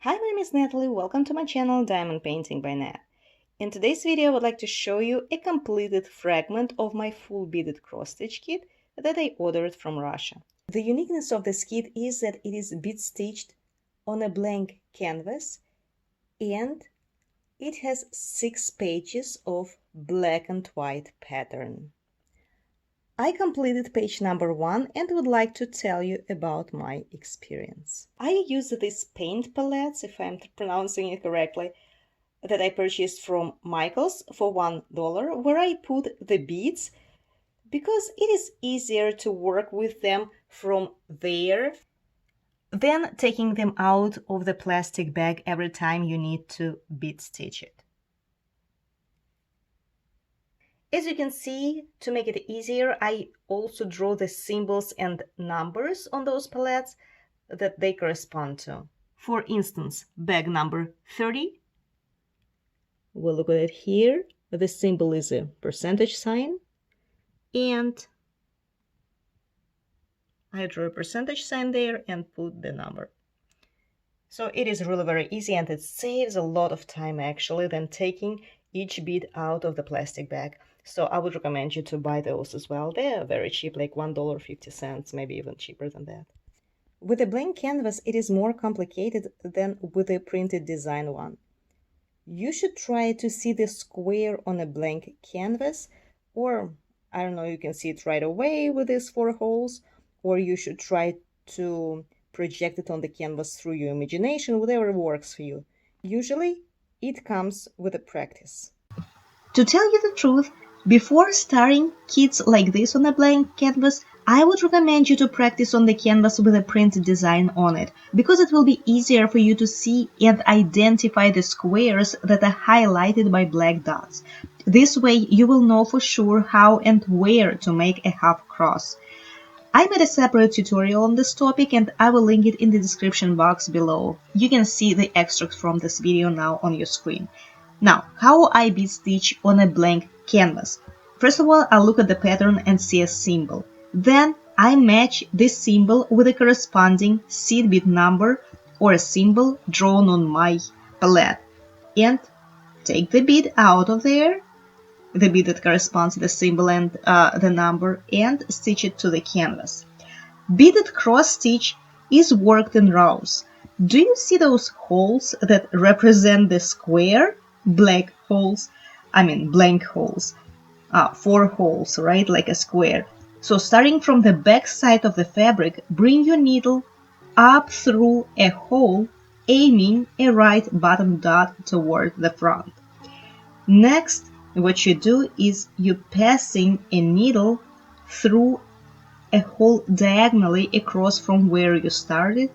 Hi, my name is Natalie. Welcome to my channel Diamond Painting by Nat. In today's video, I would like to show you a completed fragment of my full beaded cross-stitch kit that I ordered from Russia. The uniqueness of this kit is that it is bead stitched on a blank canvas and it has 6 pages of black and white pattern. I completed page number 1 and would like to tell you about my experience. I used these paint palettes, if I'm pronouncing it correctly, that I purchased from Michael's for $1, where I put the beads because it is easier to work with them from there than taking them out of the plastic bag every time you need to bead stitch it. As you can see, to make it easier, I also draw the symbols and numbers on those palettes that they correspond to. For instance, bag number 30, we'll look at it here. The symbol is a percentage sign, and I draw a percentage sign there and put the number. So it is really very easy, and it saves a lot of time actually than taking each bead out of the plastic bag. So I would recommend you to buy those as well. They are very cheap, like $1.50, maybe even cheaper than that. With a blank canvas, it is more complicated than with a printed design one. You should try to see the square on a blank canvas, or I don't know, you can see it right away with these 4 holes, or you should try to project it on the canvas through your imagination, whatever works for you. Usually, it comes with a practice. To tell you the truth, before starting kits like this on a blank canvas, I would recommend you to practice on the canvas with a printed design on it, because it will be easier for you to see and identify the squares that are highlighted by black dots. This way you will know for sure how and where to make a half cross. I made a separate tutorial on this topic and I will link it in the description box below. You can see the extract from this video now on your screen. Now, how I bead stitch on a blank canvas? First of all, I look at the pattern and see a symbol. Then I match this symbol with a corresponding seed bead number or a symbol drawn on my palette and take the bead out of there, the bead that corresponds to the symbol and the number, and stitch it to the canvas. Beaded cross stitch is worked in rows. Do you see those holes that represent the square? Blank holes, 4 holes, right, like a square. So starting from the back side of the fabric, bring your needle up through a hole, aiming a right bottom dot toward the front. Next, what you do is you passing a needle through a hole diagonally across from where you started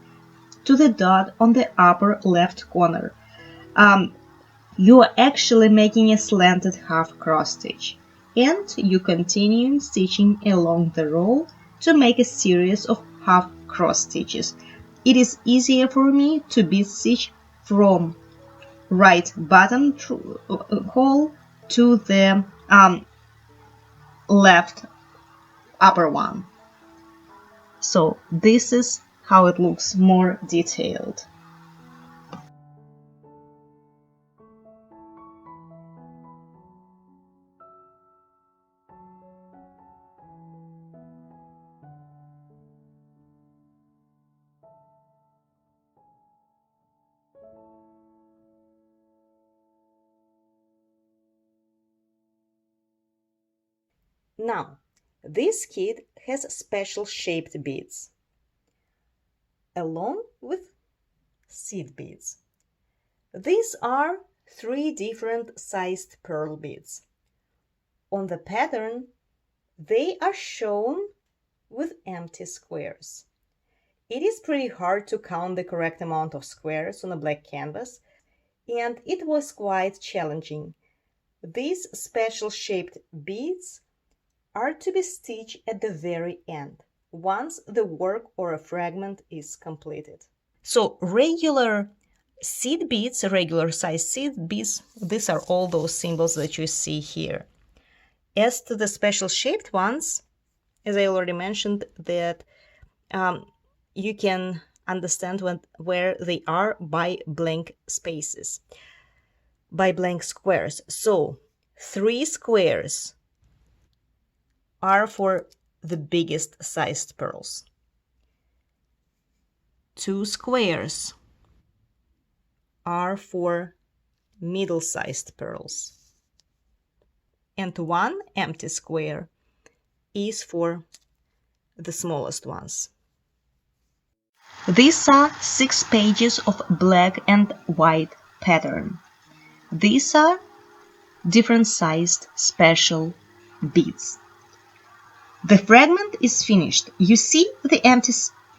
to the dot on the upper left corner. You are actually making a slanted half cross stitch, and you continue stitching along the row to make a series of half cross stitches. It is easier for me to bead stitch from right bottom hole to the left upper one. So this is how it looks more detailed. Now, this kit has special shaped beads, along with seed beads. These are 3 different sized pearl beads. On the pattern, they are shown with empty squares. It is pretty hard to count the correct amount of squares on a black canvas, and it was quite challenging. These special shaped beads are to be stitched at the very end, once the work or a fragment is completed. So regular seed beads, regular size seed beads, these are all those symbols that you see here. As to the special shaped ones, as I already mentioned, that you can understand where they are by blank spaces, by blank squares. So 3 squares are for the biggest sized pearls. 2 squares are for middle-sized pearls. And 1 empty square is for the smallest ones. These are 6 pages of black and white pattern. These are different sized special beads. The fragment is finished. You see the empty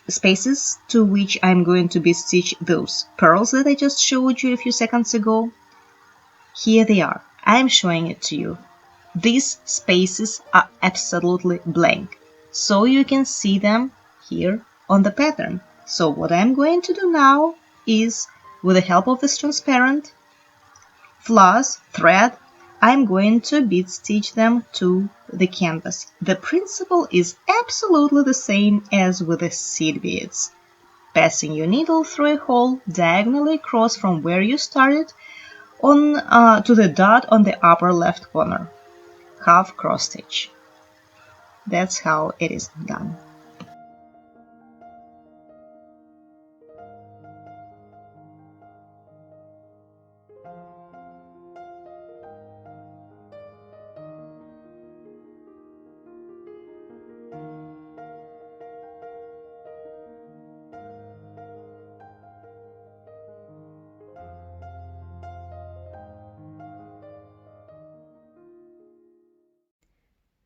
spaces to which I'm going to be stitch those pearls that I just showed you a few seconds ago? Here they are. I'm showing it to you. These spaces are absolutely blank, so you can see them here on the pattern. So what I'm going to do now is, with the help of this transparent floss thread, I'm going to bead stitch them to the canvas. The principle is absolutely the same as with the seed beads. Passing your needle through a hole diagonally across from where you started on to the dot on the upper left corner. Half cross stitch. That's how it is done.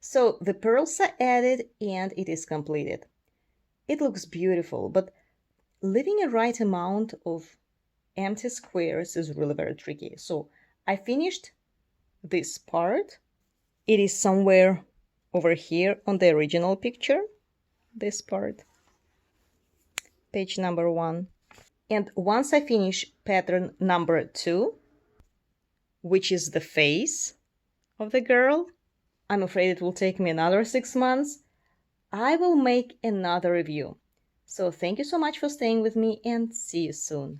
So the pearls are added and it is completed. It looks beautiful, but leaving a right amount of empty squares is really very tricky. So I finished this part. It is somewhere over here on the original picture, this part, page number 1. And once I finish pattern number 2, which is the face of the girl, I'm afraid it will take me another 6 months, I will make another review. So thank you so much for staying with me and see you soon.